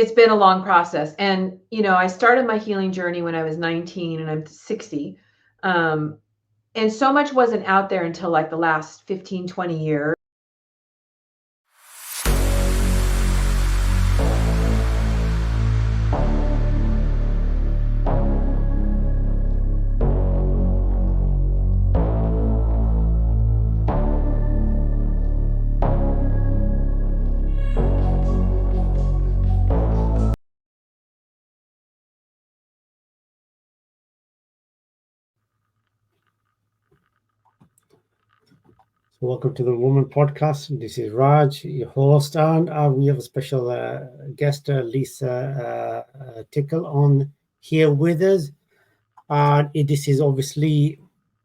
It's been a long process. And, I started my healing journey when I was 19 and I'm 60. Um, and so much wasn't out there until like the last 15, 20 years. So welcome to the Woman Podcast. This is Raj, your host, and we have a special guest, Lisa Tickle, on here with us. This is obviously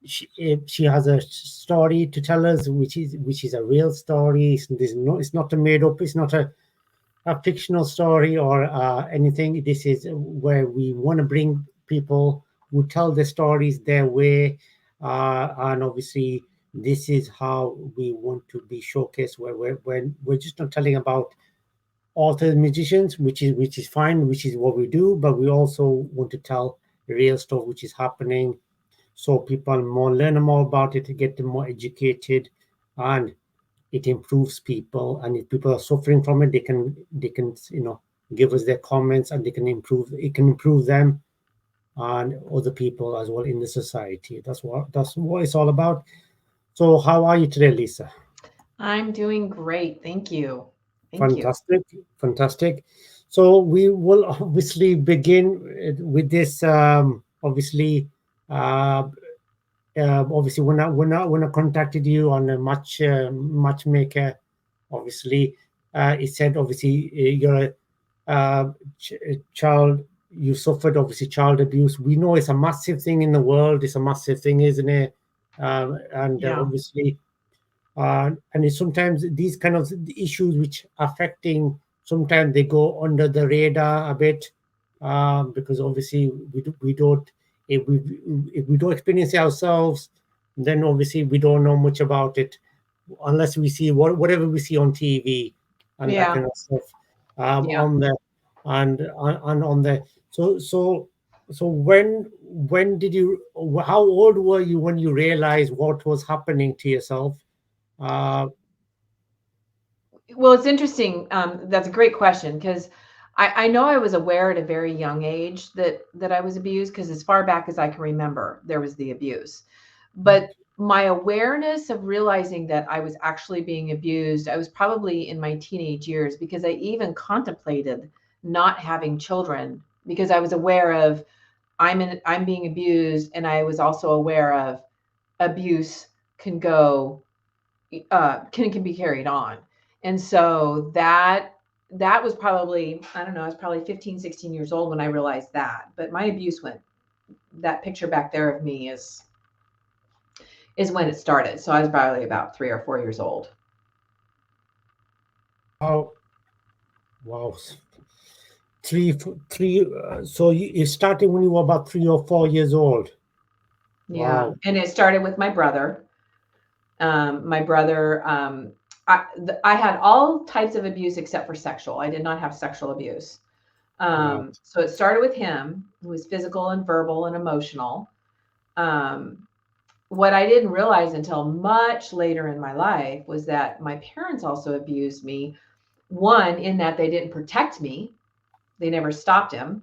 she has a story to tell us, which is a real story. It's not a made up. It's not a fictional story or anything. This is where we want to bring people who tell their stories their way, and obviously this is how we want to be showcased. Where we're just not telling about authors, musicians, which is fine, which is what we do, but we also want to tell real stuff which is happening, so people learn more about it, get them more educated, and it improves people. And if people are suffering from it, they can give us their comments, and they can improve it, can improve them and other people as well in the society. That's what it's all about. So how are you today, Lisa? I'm doing great. Thank you. Thank you. Fantastic, fantastic. So we will obviously begin with this. Obviously, uh, obviously, when I contacted you on a matchmaker, obviously, it said obviously you're a child. You suffered obviously child abuse. We know it's a massive thing in the world. It's a massive thing, isn't it? And Yeah. obviously, and it's sometimes these kind of issues which affecting, sometimes they go under the radar a bit, because obviously we don't, if we don't experience it ourselves, then obviously we don't know much about it unless we see whatever we see on TV and that Yeah. kind of stuff, Yeah. on the and on the so when did you, how old were you when you realized what was happening to yourself? uh, Well, it's interesting. That's a great question because I know I was aware at a very young age that I was abused because as far back as I can remember, there was the abuse. But my awareness of realizing that I was actually being abused, I was probably in my teenage years because I even contemplated not having children because I was aware of I'm being abused, and I was also aware of abuse can go can be carried on. And so that was probably, I don't know, I was probably 15, 16 years old when I realized that. But my abuse went, that picture back there of me is when it started. So I was probably about 3 or 4 years old. wow, wow. Three. So you started when you were about 3 or 4 years old. Yeah. Wow. And it started with my brother. My brother, I had all types of abuse except for sexual. I did not have sexual abuse. Right. So it started with him, who was physical and verbal and emotional. Um, what I didn't realize until much later in my life was that my parents also abused me. One, in that they didn't protect me, they never stopped him.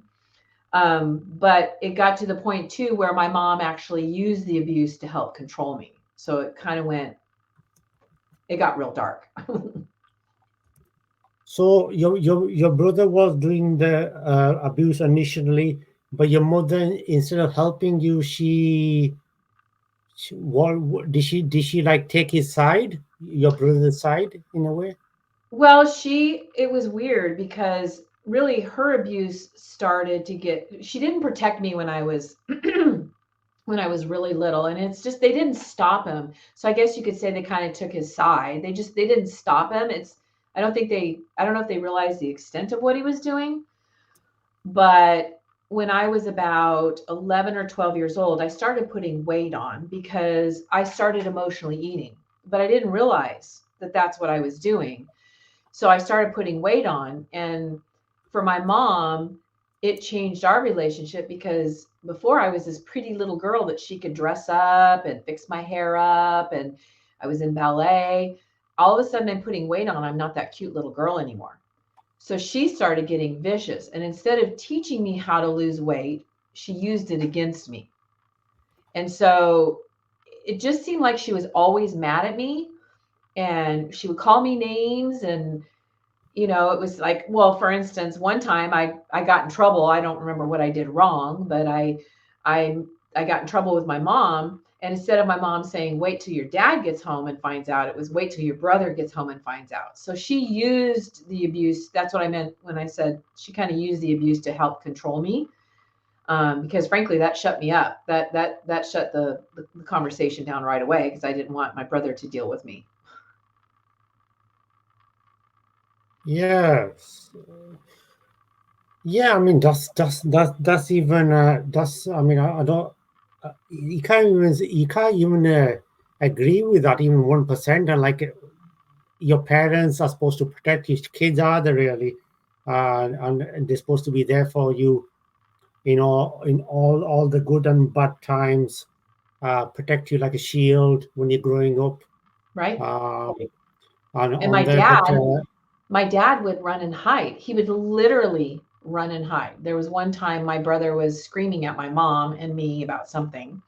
But it got to the point too where my mom actually used the abuse to help control me. So it kind of went, it got real dark. So your brother was doing the abuse initially, but your mother, instead of helping you, what did she like take his side, your brother's side in a way? Well, it was weird because really her abuse started to get, she didn't protect me when I was when I was really little. And it's just, they didn't stop him. So I guess you could say they kind of took his side. They didn't stop him. I don't know if they realized the extent of what he was doing. But when I was about 11 or 12 years old, I started putting weight on because I started emotionally eating, but I didn't realize that that's what I was doing. So I started putting weight on. And for my mom, it changed our relationship because before I was this pretty little girl that she could dress up and fix my hair up, and I was in ballet. All of a sudden, I'm putting weight on. I'm not that cute little girl anymore. So she started getting vicious. And instead of teaching me how to lose weight, she used it against me. And so it just seemed like she was always mad at me, and she would call me names. And it was like, well, for instance, one time I got in trouble. I don't remember what I did wrong, but I got in trouble with my mom. And instead of my mom saying, wait till your dad gets home and finds out, it was wait till your brother gets home and finds out. So she used the abuse. That's what I meant when I said she kind of used the abuse to help control me. Because frankly, that shut me up. That shut the conversation down right away, because I didn't want my brother to deal with me. Yes. Yeah, I mean that's even I mean I don't you can't even agree with that even 1%. And like your parents are supposed to protect you, kids are they really, and they're supposed to be there for you, in all the good and bad times, protect you like a shield when you're growing up. Right. And And on the but my dad would run and hide. He would literally run and hide. There was one time my brother was screaming at my mom and me about something,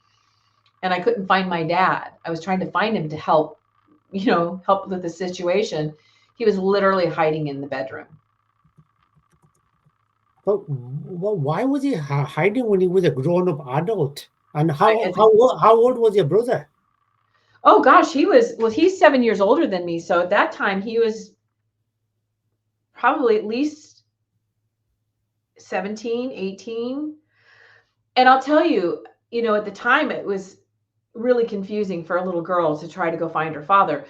and I couldn't find my dad. I was trying to find him to help with the situation. He was literally hiding in the bedroom. But why was he hiding when he was a grown-up adult? And how old was your brother? Oh gosh, he's 7 years older than me. So at that time he was probably at least 17, 18. And I'll tell you, at the time it was really confusing for a little girl to try to go find her father.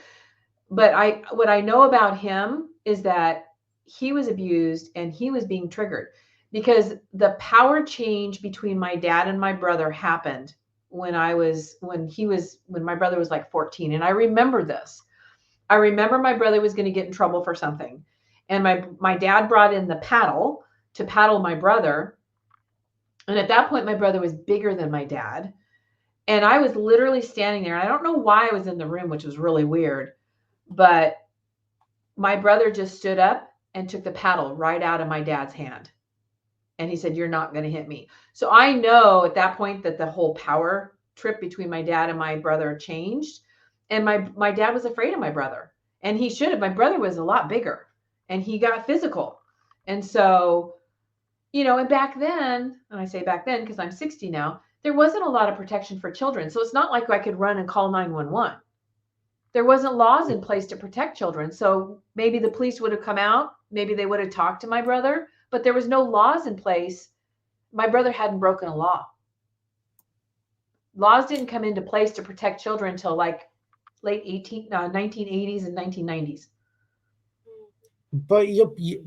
But what I know about him is that he was abused and he was being triggered, because the power change between my dad and my brother happened when my brother was like 14. And I remember this. I remember my brother was going to get in trouble for something. And my dad brought in the paddle to paddle my brother. And at that point, my brother was bigger than my dad. And I was literally standing there. I don't know why I was in the room, which was really weird. But my brother just stood up and took the paddle right out of my dad's hand. And he said, you're not going to hit me. So I know at that point that the whole power trip between my dad and my brother changed. And my dad was afraid of my brother. And he should have. My brother was a lot bigger and he got physical. And so, and back then, and I say back then because I'm 60 now, there wasn't a lot of protection for children. So it's not like I could run and call 911. There wasn't laws in place to protect children. So maybe the police would have come out. Maybe they would have talked to my brother, but there was no laws in place. My brother hadn't broken a law. Laws didn't come into place to protect children until like late 1980s and 1990s. But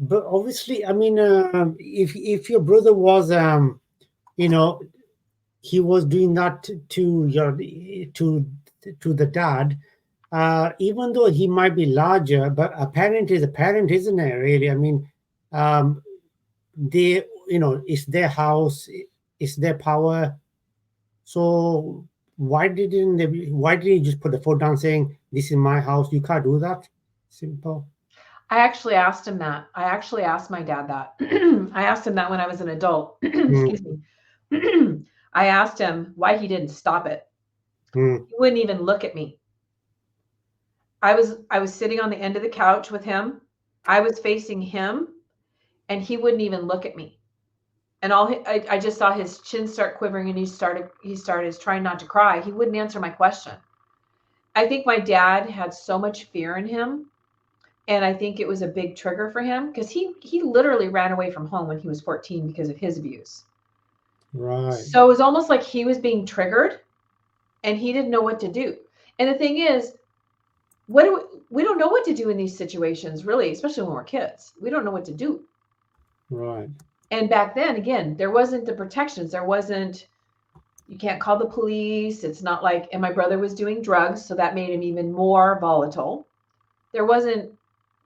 but obviously, I mean, if your brother was, he was doing that to the dad, even though he might be larger, but a parent is a parent, isn't it? Really, I mean, they, it's their house, it's their power. So why didn't he just put the foot down saying, "This is my house, you can't do that"? Simple. I actually asked him that. I actually asked my dad that. I asked him that when I was an adult. Excuse me. I asked him why he didn't stop it. He wouldn't even look at me. I was sitting on the end of the couch with him. I was facing him, and he wouldn't even look at me. And I just saw his chin start quivering, and he started trying not to cry. He wouldn't answer my question. I think my dad had so much fear in him. And I think it was a big trigger for him because he literally ran away from home when he was 14 because of his abuse. Right. So it was almost like he was being triggered and he didn't know what to do. And the thing is, we don't know what to do in these situations, really, especially when we're kids. We don't know what to do. Right. And back then, again, there wasn't the protections. You can't call the police. It's not like, and my brother was doing drugs, so that made him even more volatile. There wasn't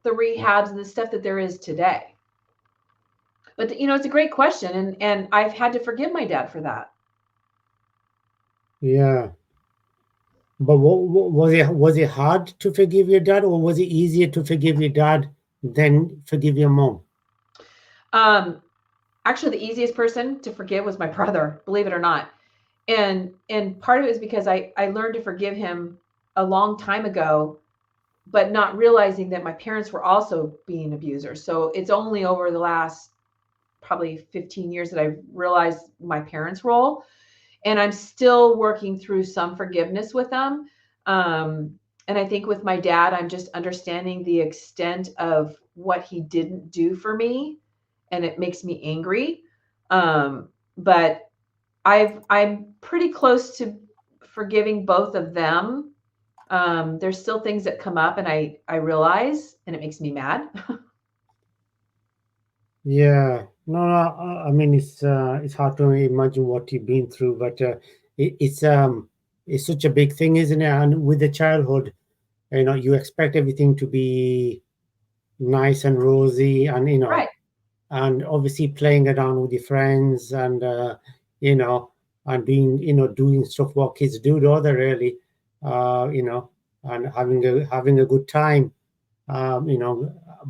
the rehabs and the stuff that there is today. But it's a great question, and I've had to forgive my dad for that. Yeah. But was it hard to forgive your dad, or was it easier to forgive your dad than forgive your mom? Um, Actually, the easiest person to forgive was my brother, believe it or not. And part of it is because I learned to forgive him a long time ago, but not realizing that my parents were also being abusers. So it's only over the last probably 15 years that I've realized my parents' role. And I'm still working through some forgiveness with them. And I think with my dad, I'm just understanding the extent of what he didn't do for me, and it makes me angry. But I'm pretty close to forgiving both of them. There's still things that come up, and I realize, and it makes me mad. Yeah, no, no. I mean, it's hard to imagine what you've been through, but it's such a big thing, isn't it? And with the childhood, you expect everything to be nice and rosy, and Right. and obviously playing around with your friends, and you know, and being, doing stuff what kids do, don't they? Really, and having a good time. But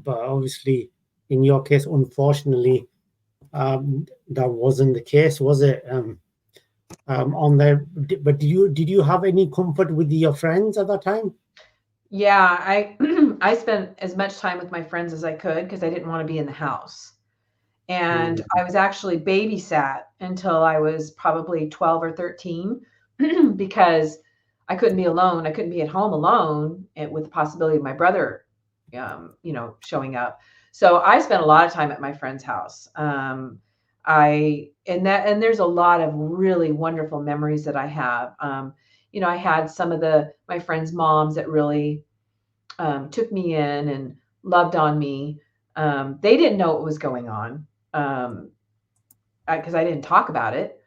obviously, in your case, unfortunately, that wasn't the case, was it? On there, but did you have any comfort with your friends at that time? Yeah, I I spent as much time with my friends as I could because I didn't want to be in the house. And Mm. I was actually babysat until I was probably 12 or 13 because I couldn't be alone. I couldn't be at home alone with the possibility of my brother, showing up. So I spent a lot of time at my friend's house. And there's a lot of really wonderful memories that I have. I had some of my friends' moms that really took me in and loved on me. They didn't know what was going on because I didn't talk about it.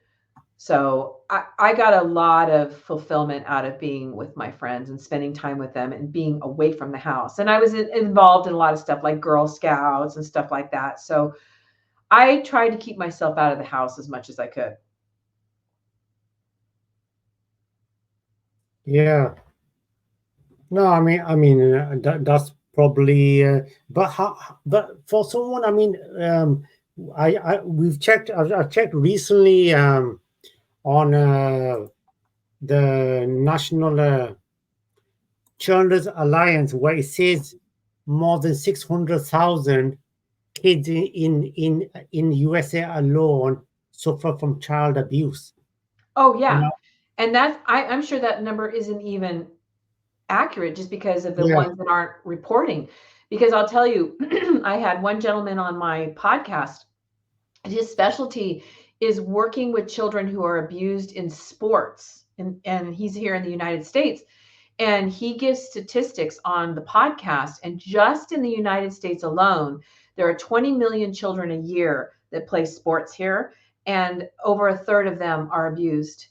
So I got a lot of fulfillment out of being with my friends and spending time with them and being away from the house. And I was involved in a lot of stuff like Girl Scouts and stuff like that. So I tried to keep myself out of the house as much as I could. Yeah. No, that's probably. But for someone, I mean, I've checked recently on the National Children's Alliance, where it says more than 600,000 kids in USA alone suffer from child abuse. Oh You yeah. know? And I'm sure that number isn't even accurate just because of the Yeah. ones that aren't reporting. Because I'll tell you, I had one gentleman on my podcast. His specialty is working with children who are abused in sports. And he's here in the United States. And he gives statistics on the podcast. And just in the United States alone, there are 20 million children a year that play sports here. And over a third of them are abused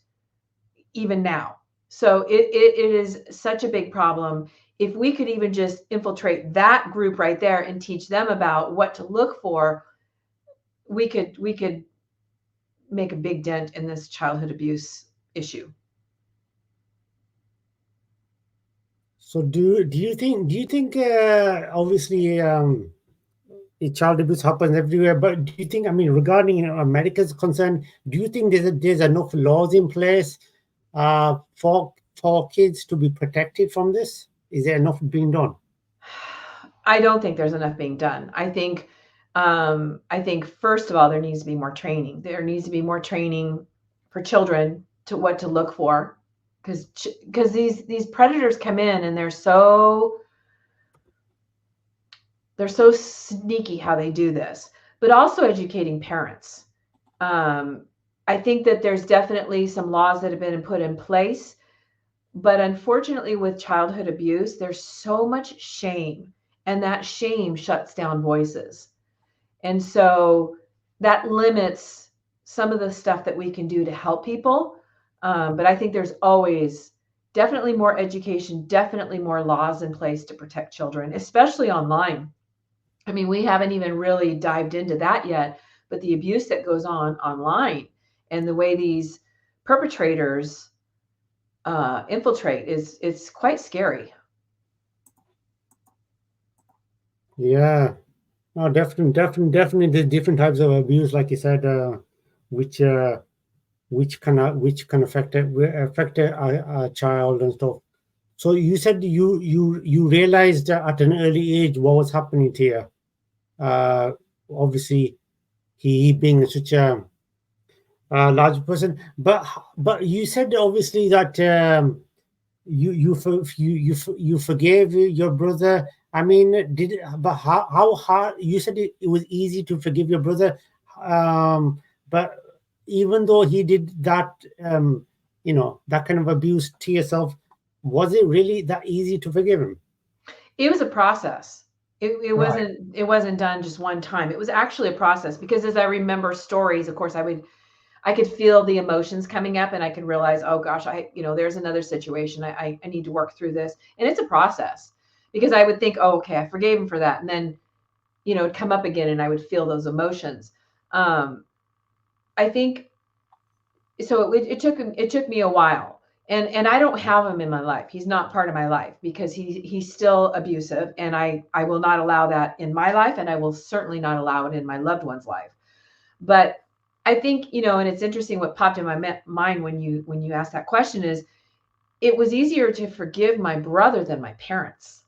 even now. So it is such a big problem. If we could even just infiltrate that group right there and teach them about what to look for, we could make a big dent in this childhood abuse issue. So do you think obviously child abuse happens everywhere, but do you think, I mean, regarding America's concern, do you think there's enough laws in place for kids to be protected from this? Is there enough being done? I don't think there's enough being done. I think first of all, there needs to be more training. There needs to be more training for children to what to look for, because these predators come in and they're so sneaky how they do this, but also educating parents. Um, I think that there's definitely some laws that have been put in place, but unfortunately, with childhood abuse, there's so much shame, and that shame shuts down voices. And so that limits some of the stuff that we can do to help people. But I think there's always definitely more education, definitely more laws in place to protect children, especially online. I mean, we haven't even really dived into that yet, but the abuse that goes on online and the way these perpetrators infiltrate it's quite scary. Yeah. No, definitely. There's different types of abuse, like you said, which can affect a child and stuff. So you said you realized at an early age what was happening to you. Obviously, he being such a large person, but you said obviously that you forgave your brother. I mean, but how hard? You said it was easy to forgive your brother, but even though he did that, that kind of abuse to yourself, was it really that easy to forgive him? It was a process. It Right. wasn't done just one time. It was actually a process because as I remember stories, of course, I could feel the emotions coming up and I could realize, oh gosh, there's another situation. I need to work through this. And it's a process because I would think, oh, okay, I forgave him for that. And then, it'd come up again and I would feel those emotions. I think so. It took me a while. And I don't have him in my life. He's not part of my life because he's still abusive. And I will not allow that in my life. And I will certainly not allow it in my loved one's life. But I think, and it's interesting what popped in my mind when you asked that question is it was easier to forgive my brother than my parents.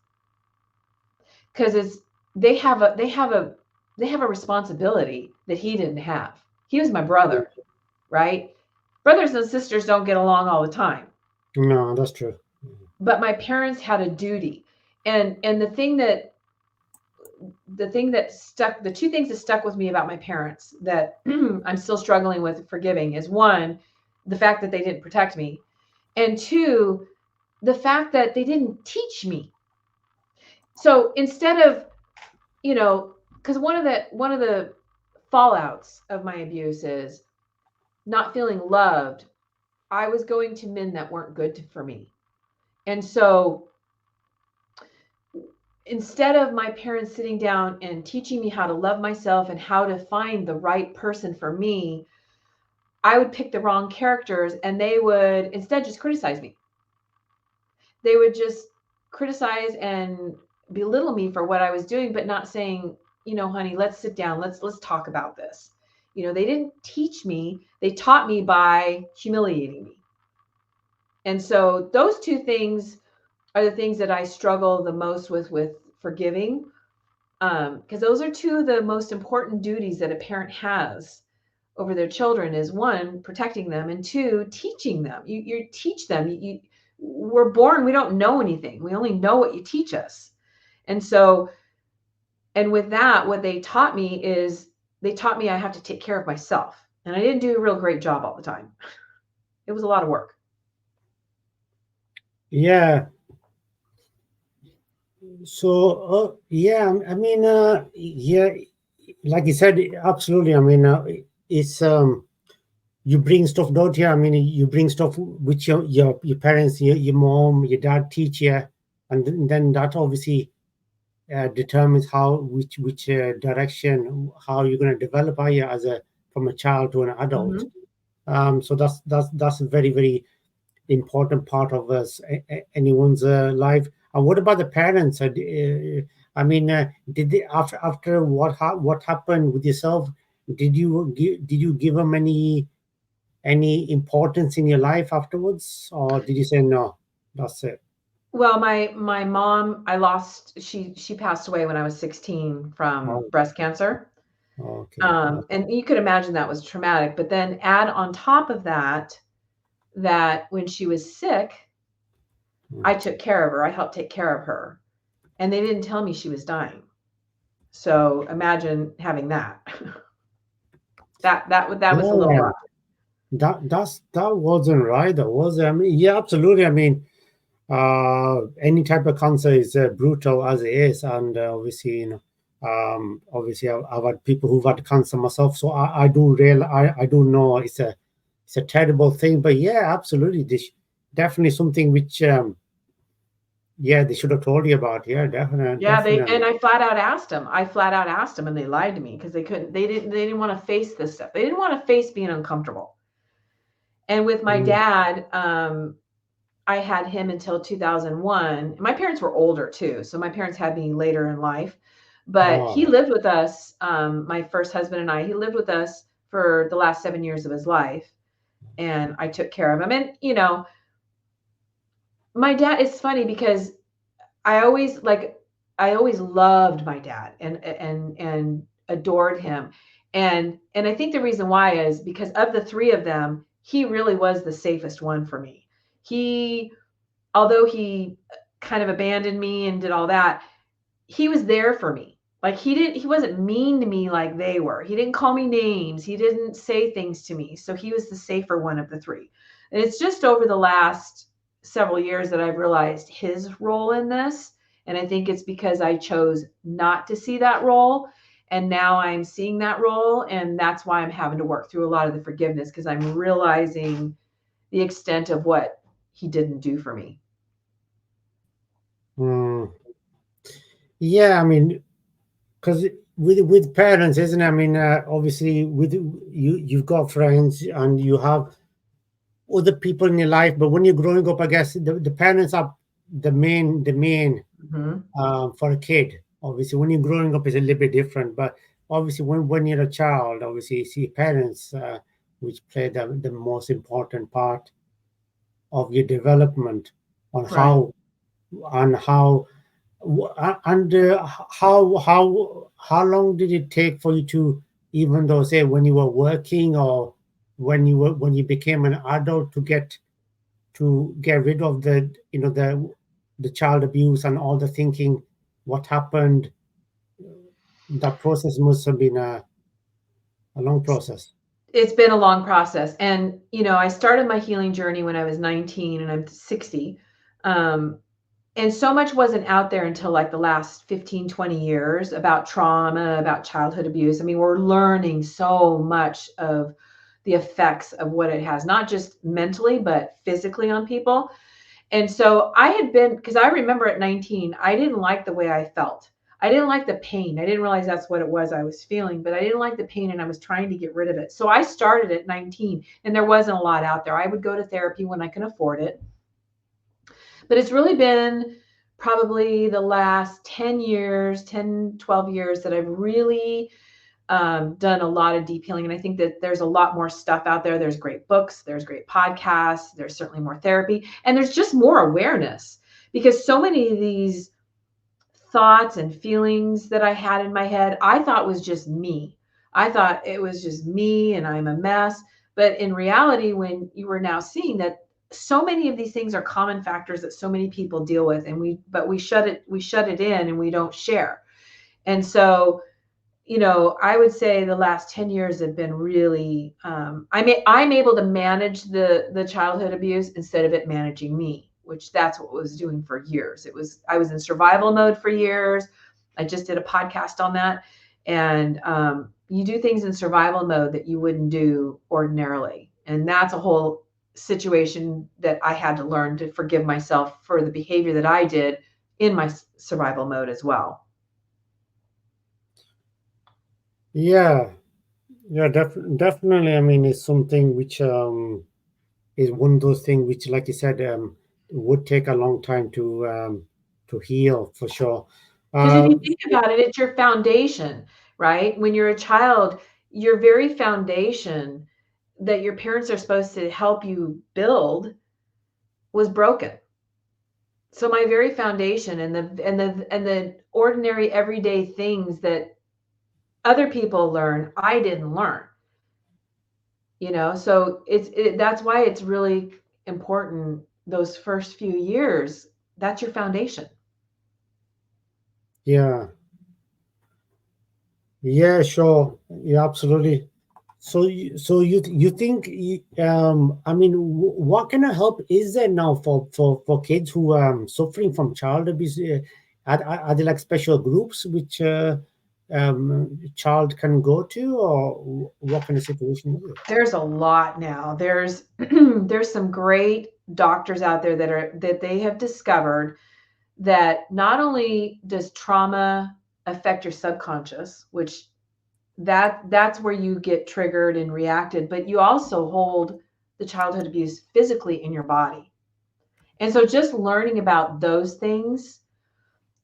Because they have a responsibility that he didn't have. He was my brother, right? Brothers and sisters don't get along all the time. No, that's true. But my parents had a duty. And the two things that stuck with me about my parents that I'm still struggling with forgiving is one, the fact that they didn't protect me, and two, the fact that they didn't teach me. So instead of, because one of the fallouts of my abuse is not feeling loved, I was going to men that weren't good for me. And so instead of my parents sitting down and teaching me how to love myself and how to find the right person for me, I would pick the wrong characters and they would instead just criticize me. They would just criticize and belittle me for what I was doing, but not saying, honey, let's sit down. Let's talk about this. They didn't teach me. They taught me by humiliating me. And so those two things are the things that I struggle the most with forgiving, because those are two of the most important duties that a parent has over their children is one, protecting them, and two, teaching them. You teach them. We're born, we don't know anything. We only know what you teach us. And so, and with that, what they taught me is they taught me I have to take care of myself. And I didn't do a real great job all the time. It was a lot of work. Yeah. So, I mean, yeah, like you said, absolutely. I mean, it's you bring stuff down here. I mean, you bring stuff which your parents, your mom, your dad teach you, and then that obviously determines which direction how you're going to develop you from a child to an adult. So that's a very, very important part of anyone's life. And what about the parents? I mean, did they after what happened with yourself? Did you give them any importance in your life afterwards, or did you say no? That's it. Well, my mom, she passed away when I was 16 from Oh, breast cancer. okay. And you could imagine that was traumatic. But then add on top of that when she was sick, I took care of her. I helped take care of her. And they didn't tell me she was dying. So imagine having that. that was a little rough. That wasn't right, though, was it? I mean, yeah, absolutely. I mean, any type of cancer is brutal as it is, and obviously, obviously, I've had people who've had cancer myself, so I do know it's a terrible thing. But yeah, absolutely, this definitely something which Yeah, they should have told you about. Yeah, Yeah, definitely. I flat out asked them. I flat out asked them, and they lied to me because they didn't want to face this stuff. They didn't want to face being uncomfortable. And with my Mm. dad, I had him until 2001. My parents were older too, so my parents had me later in life. But he Oh, lived with us, my first husband and I. He lived with us for the last 7 years of his life, and I took care of him. And my dad. It's funny because I always like I always loved my dad and adored him. And I think the reason why is because of the three of them, he really was the safest one for me. He Although he kind of abandoned me and did all that, he was there for me. Like he wasn't mean to me like they were. He didn't call me names. He didn't say things to me. So he was the safer one of the three. And it's just over the last several years that I've realized his role in this. And I think it's because I chose not to see that role. And now I'm seeing that role. And that's why I'm having to work through a lot of the forgiveness because I'm realizing the extent of what he didn't do for me. mm. Yeah. I mean, because with parents, isn't it? I mean, obviously, with you've got friends and you have other people in your life, but when you're growing up, I guess the parents are the main Mm-hmm. for a kid. Obviously, when you're growing up, it's a little bit different. But obviously, when you're a child, obviously, you see parents, which play the most important part of your development on Right. how and how long did it take for you to, even though say when you were working or when you became an adult, to get rid of the child abuse and all the thinking what happened? That process must have been a long process. It's been a long process. And, I started my healing journey when I was 19 and I'm 60. Um, and so much wasn't out there until like the last 15, 20 years about trauma, about childhood abuse. I mean, we're learning so much of the effects of what it has, not just mentally, but physically on people. And so I had been, because I remember at 19, I didn't like the way I felt. I didn't like the pain. I didn't realize that's what it was I was feeling, but I didn't like the pain and I was trying to get rid of it. So I started at 19 and there wasn't a lot out there. I would go to therapy when I can afford it. But it's really been probably the last 10 years, 10, 12 years that I've really done a lot of deep healing. And I think that there's a lot more stuff out there. There's great books, there's great podcasts, there's certainly more therapy, and there's just more awareness because so many of these thoughts and feelings that I had in my head, I thought was just me. I thought it was just me and I'm a mess. But in reality, when you were now seeing that so many of these things are common factors that so many people deal with, and we shut it in and we don't share. And so I would say the last 10 years have been really, I'm able to manage the childhood abuse instead of it managing me, which that's what I was doing for years. I was in survival mode for years. I just did a podcast on that. And you do things in survival mode that you wouldn't do ordinarily. And that's a whole situation that I had to learn to forgive myself for the behavior that I did in my survival mode as well. Yeah, yeah, definitely. I mean, it's something which is one of those things which, like you said, would take a long time to heal for sure. Because if Uh, you think about it, it's your foundation, right? When you're a child, your very foundation that your parents are supposed to help you build was broken. So my very foundation and the ordinary everyday things that other people learn, I didn't learn. So that's why it's really important those first few years. That's your foundation. yeah, yeah, sure, yeah, absolutely. So you think I mean, what kind of help is there now for kids who are suffering from child abuse? Are there like special groups which child can go to, or what kind of situation is it? There's a lot now. There's there's some great doctors out there that they have discovered that not only does trauma affect your subconscious, which that's where you get triggered and reacted, but you also hold the childhood abuse physically in your body. And so just learning about those things,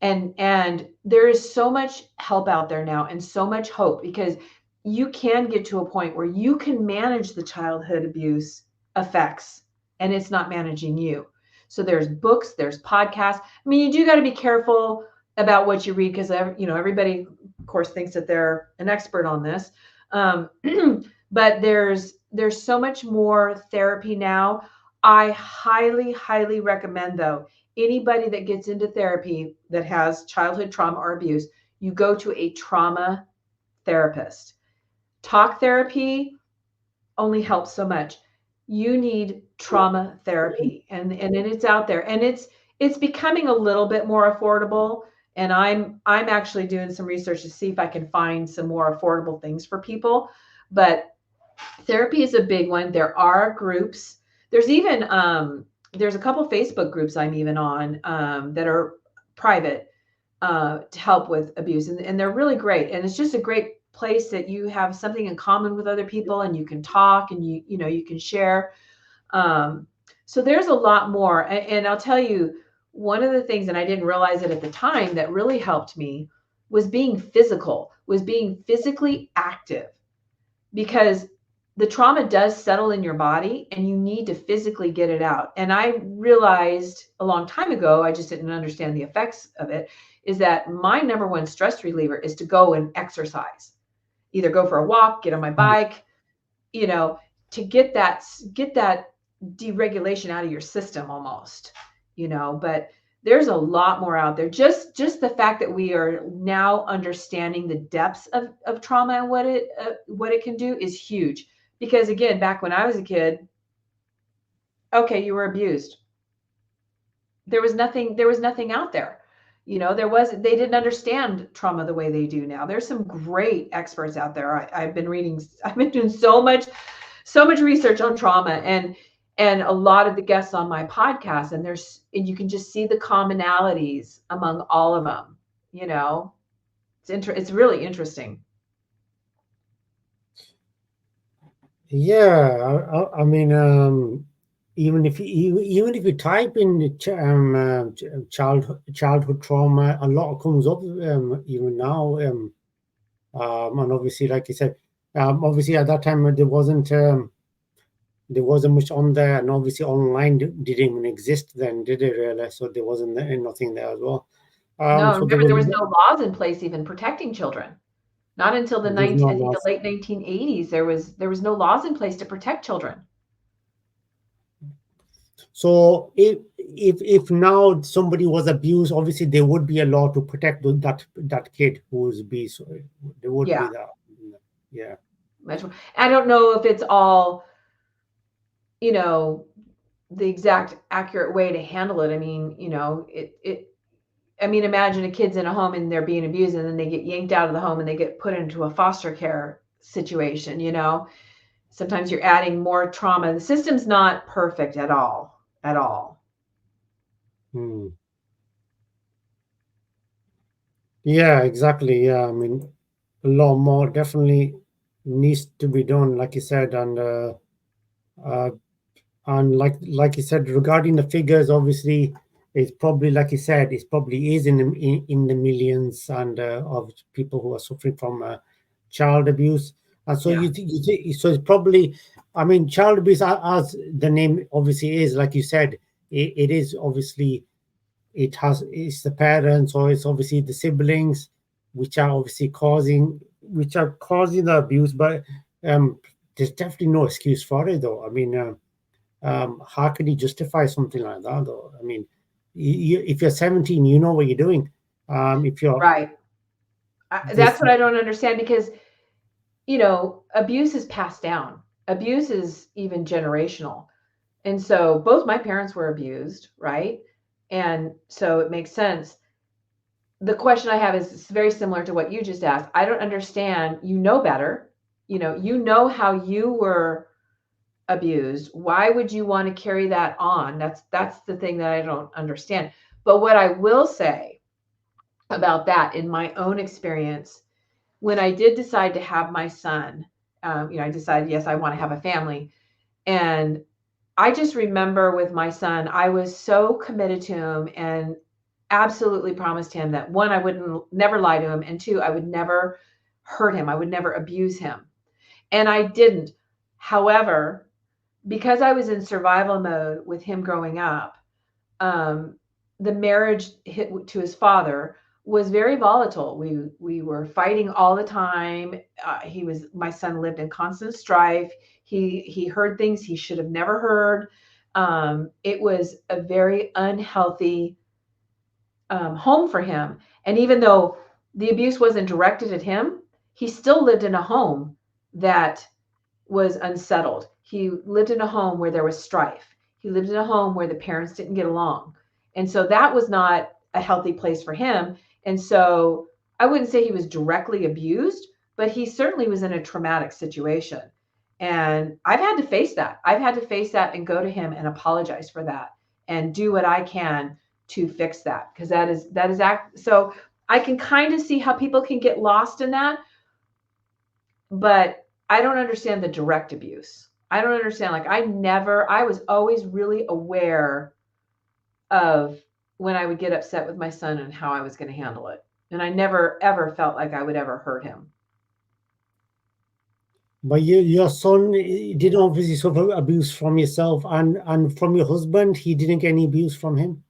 and there is so much help out there now and so much hope, because you can get to a point where you can manage the childhood abuse effects and it's not managing you. So there's books, there's podcasts. I mean, you do got to be careful about what you read, because everybody of course thinks that they're an expert on this. But there's so much more therapy now. I highly recommend, though, anybody that gets into therapy that has childhood trauma or abuse, you go to a trauma therapist. Talk therapy only helps so much. You need trauma therapy, and it's out there, and it's becoming a little bit more affordable. And I'm actually doing some research to see if I can find some more affordable things for people. But therapy is a big one. There are groups. There's even there's a couple Facebook groups I'm even on that are private to help with abuse, and they're really great. And it's just a great place that you have something in common with other people, and you can talk, and you can share. So there's a lot more. And I'll tell you, one of the things, and I didn't realize it at the time, that really helped me was being physically active, because the trauma does settle in your body and you need to physically get it out. And I realized a long time ago, I just didn't understand the effects of it, is that my number one stress reliever is to go and exercise, either go for a walk, get on my bike, to get that deregulation out of your system almost, but there's a lot more out there. Just the fact that we are now understanding the depths of trauma and what it can do is huge. Because again, back when I was a kid, okay, you were abused. There was nothing out there. They didn't understand trauma the way they do now. There's some great experts out there. I've been doing so much research on trauma, and a lot of the guests on my podcast, and you can just see the commonalities among all of them. It's really interesting. Yeah, I mean, even if you type in childhood trauma, a lot comes up even now. And obviously, like you said, obviously at that time there wasn't much on there, and obviously online didn't even exist then, did it really? So there wasn't nothing there as well. No, So remember, there was no laws in place even protecting children. Not until the late 1980s, there was no laws in place to protect children. So if now somebody was abused, obviously there would be a law to protect that kid who was abused. So there would be that. Yeah. I don't know if it's all, the exact accurate way to handle it. I mean, imagine a kid's in a home and they're being abused, and then they get yanked out of the home and they get put into a foster care situation. Sometimes you're adding more trauma. The system's not perfect at all. Yeah, exactly. Yeah, I mean, a lot more definitely needs to be done, like you said, and like you said, regarding the figures, obviously, it's probably, like you said, it probably is in the millions, and of people who are suffering from child abuse. And so so it's probably, I mean, child abuse, as the name obviously is, like you said, it is obviously, it's the parents, or it's obviously the siblings, which are obviously causing the abuse. But there's definitely no excuse for it, though. I mean, how can you justify something like that, though? I mean, if you're 17, you know what you're doing. If you're right, that's what I don't understand, because abuse is passed down. Abuse is even generational, and so both my parents were abused, right? And so it makes sense. The question I have is very similar to what you just asked. I don't understand. You know better. You know how you were abused. Why would you want to carry that on? That's the thing that I don't understand. But what I will say about that in my own experience, when I did decide to have my son, I decided, yes, I want to have a family. And I just remember with my son, I was so committed to him and absolutely promised him that one, I wouldn't never lie to him, and two, I would never hurt him. I would never abuse him. And I didn't. However, because I was in survival mode with him growing up, um, the marriage to his father was very volatile. We were fighting all the time. My son lived in constant strife. He heard things he should have never heard. It was a very unhealthy home for him. And even though the abuse wasn't directed at him, he still lived in a home that was unsettled. He lived in a home where there was strife. He lived in a home where the parents didn't get along. And so that was not a healthy place for him. And so I wouldn't say he was directly abused, but he certainly was in a traumatic situation. And I've had to face that. I've had to face that and go to him and apologize for that and do what I can to fix that, because so I can kind of see how people can get lost in that, but I don't understand the direct abuse. I don't understand. Like I was always really aware of when I would get upset with my son and how I was going to handle it. And I never, ever felt like I would ever hurt him. But your son did obviously suffer abuse from yourself and from your husband. He didn't get any abuse from him?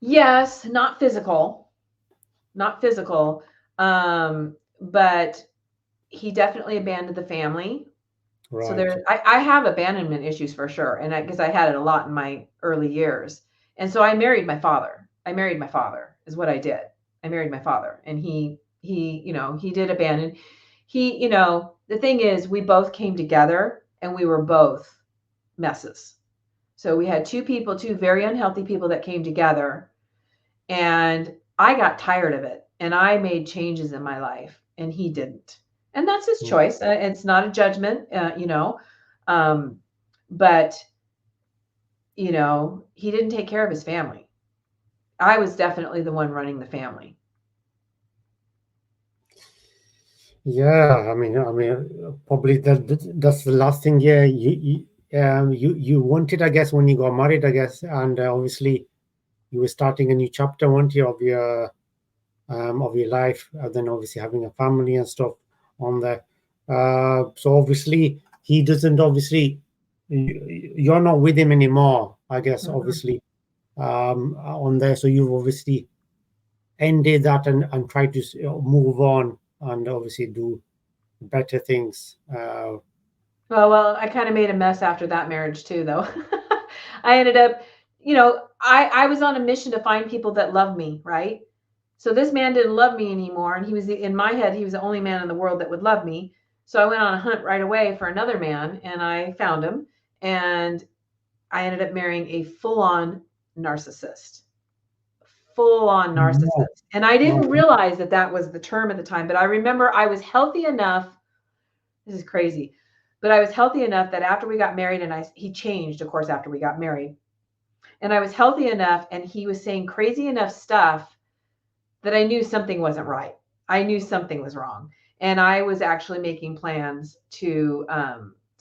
Yes, not physical, but he definitely abandoned the family. Right. So I have abandonment issues for sure. And because I had it a lot in my early years. And so I married my father. Is what I did. I married my father, and he did abandon. The thing is, we both came together and we were both messes. So we had two very unhealthy people that came together, and I got tired of it, and I made changes in my life, and he didn't. And that's his choice. It's not a judgment, but he didn't take care of his family. I was definitely the one running the family. Yeah, I mean, probably that's the last thing. Yeah, you wanted, I guess, when you got married, I guess, and obviously you were starting a new chapter, weren't you, of your life, and then obviously having a family and stuff on there. So obviously he doesn't. Obviously, you're not with him anymore, I guess. Mm-hmm. Obviously, on there. So you've obviously ended that and tried to move on and obviously do better things. Well, I kind of made a mess after that marriage too, though. I ended up, I was on a mission to find people that love me, right? So this man didn't love me anymore, and in my head, he was the only man in the world that would love me. So I went on a hunt right away for another man, and I found him, and I ended up marrying a full-on narcissist. No. And I didn't realize that was the term at the time, but I remember I was healthy enough. This is crazy, but I was healthy enough that after we got married, and he changed, of course, after we got married, and I was healthy enough, and he was saying crazy enough stuff that I knew something wasn't right. I knew something was wrong, and I was actually making plans to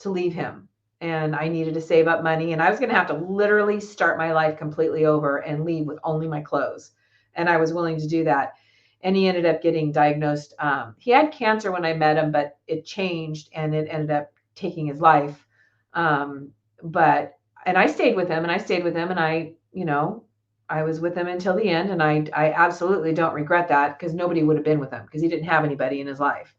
leave him. And I needed to save up money, and I was going to have to literally start my life completely over and leave with only my clothes. And I was willing to do that. And he ended up getting diagnosed. He had cancer when I met him, but it changed and it ended up taking his life. And I stayed with him, and I was with him until the end. And I absolutely don't regret that, because nobody would have been with him, because he didn't have anybody in his life.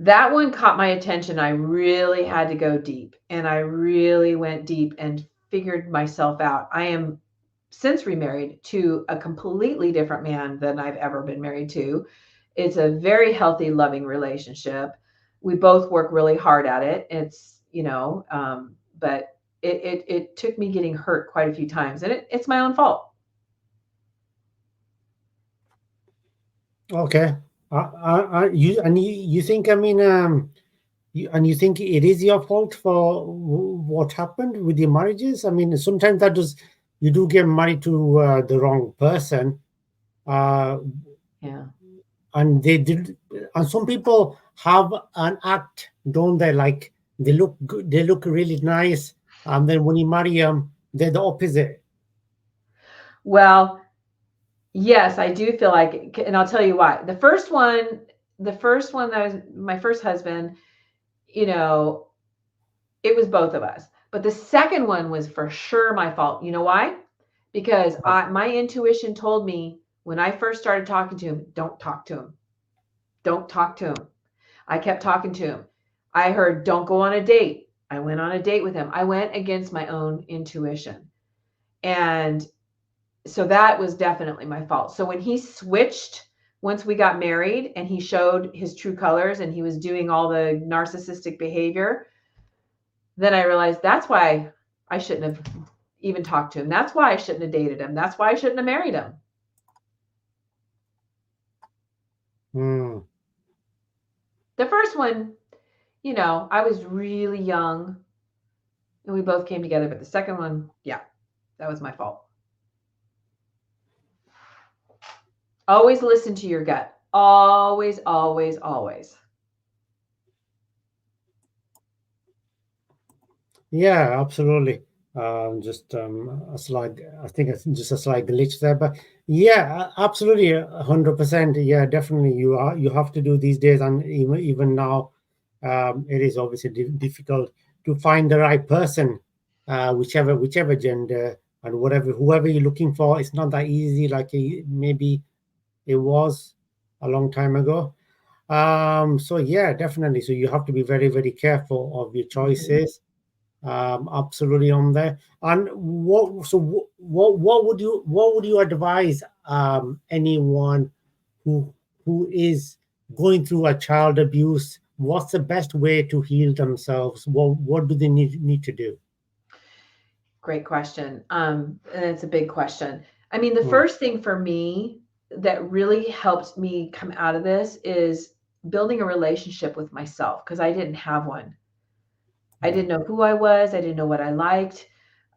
That one caught my attention. I really had to go deep, and I really went deep and figured myself out. I am since remarried to a completely different man than I've ever been married to. It's a very healthy, loving relationship. We both work really hard at it. It's, but it took me getting hurt quite a few times, and it's my own fault. Okay. You think, I mean, And you think it is your fault for what happened with your marriages? I mean, sometimes you do get married to the wrong person, uh, Yeah. and they did. And some people have an act, don't they? Like they look good, they look really nice, and then when you marry them, they're the opposite. Well, yes, I do feel like, and I'll tell you why. The first one that was my first husband, you know, it was both of us. But the second one was for sure my fault. You know why? Because my intuition told me when I first started talking to him, don't talk to him. Don't talk to him. I kept talking to him. I heard, don't go on a date. I went on a date with him. I went against my own intuition. And so that was definitely my fault. So when he switched, once we got married and he showed his true colors and he was doing all the narcissistic behavior, then I realized that's why I shouldn't have even talked to him. That's why I shouldn't have dated him. That's why I shouldn't have married him. Hmm. The first one, I was really young and we both came together. But the second one, yeah, that was my fault. Always listen to your gut. Always, always, always. Yeah, absolutely. Just a slight, I think it's just a slight glitch there, but yeah, absolutely, 100%. Yeah, definitely. You have to do these days, and even now, it is obviously difficult to find the right person, whichever gender and whatever whoever you're looking for. It's not that easy, like maybe it was a long time ago. So yeah, definitely. So you have to be very, very careful of your Mhm. choices, absolutely on there. And what would you advise anyone who is going through a child abuse? What's the best way to heal themselves? What do they need to do? Great question. And it's a big question. I mean, the Mm, first thing for me that really helped me come out of this is building a relationship with myself because I didn't have one. I mm, didn't know who I was. I didn't know what I liked.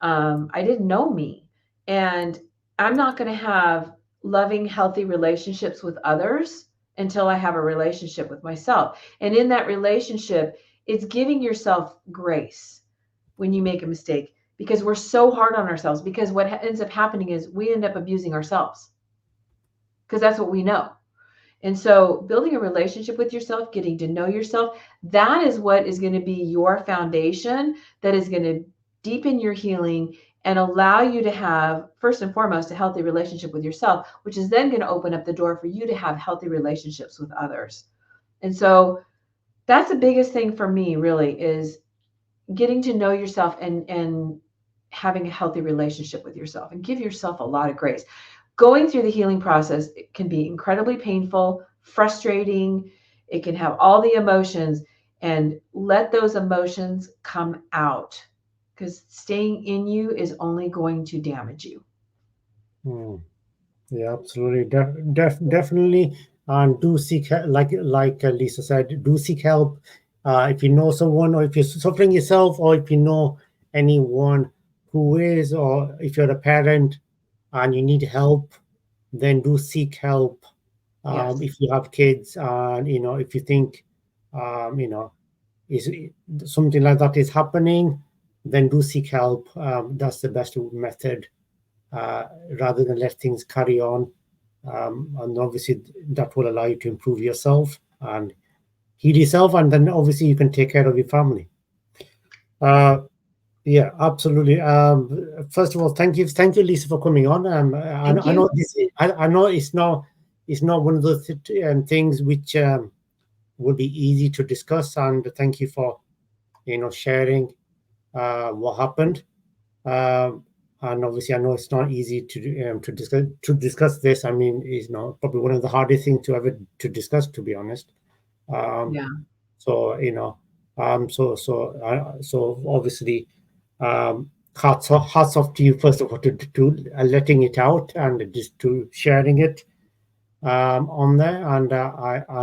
I didn't know me. And I'm not going to have loving, healthy relationships with others until I have a relationship with myself. And in that relationship, it's giving yourself grace when you make a mistake because we're so hard on ourselves. Because what ends up happening is we end up abusing ourselves because that's what we know. And so, building a relationship with yourself, getting to know yourself, that is what is going to be your foundation that is going to deepen your healing and allow you to have, first and foremost, a healthy relationship with yourself, which is then going to open up the door for you to have healthy relationships with others. And so, that's the biggest thing for me, really, is getting to know yourself and having a healthy relationship with yourself and give yourself a lot of grace. Going through the healing process can be incredibly painful, frustrating. It can have all the emotions, and let those emotions come out because staying in you is only going to damage you. mm. Yeah, absolutely, definitely, and do seek like Lisa said, do seek help. If you know someone, or if you're suffering yourself, or if you know anyone who is, or if you're a parent and you need help, then do seek help. Yes. If you have kids, and if you think, um, you know, is something like that is happening, then do seek help. That's the best method, uh, rather than let things carry on. And obviously, that will allow you to improve yourself and heal yourself, and then obviously you can take care of your family. Uh, yeah, absolutely. First of all, thank you, Lisa, for coming on. Thank I know you. I know it's not one of those things which would be easy to discuss, and thank you for sharing what happened. Um, and obviously, I know it's not easy to discuss this. I mean, it's not probably one of the hardest things to ever to discuss, to be honest. Um, Yeah. so so obviously, hats off to you first of all to letting it out and just to sharing it on there, and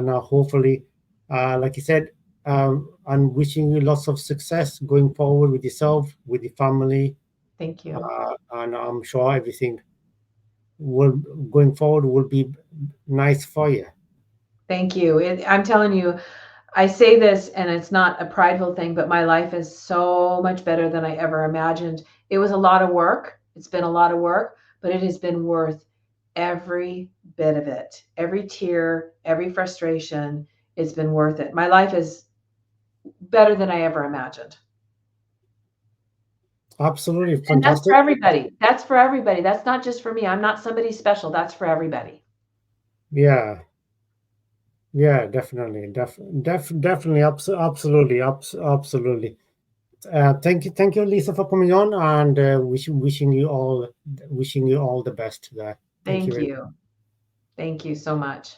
hopefully, like you said. and wishing you lots of success going forward with yourself, with your family, Thank you. and I'm sure everything will going forward will be nice for you. Thank you. I'm telling you, I say this and it's not a prideful thing, but my life is so much better than I ever imagined. It was a lot of work. It's been a lot of work, but it has been worth every bit of it. Every tear, every frustration, it's been worth it. My life is better than I ever imagined. Absolutely And that's for fantastic. everybody. That's for everybody. That's not just for me. I'm not somebody special. That's for everybody. Yeah, yeah, definitely, definitely, absolutely, absolutely. Thank you, Lisa, for coming on, and wishing you all the best there. Thank you Thank very much. you. Thank you so much.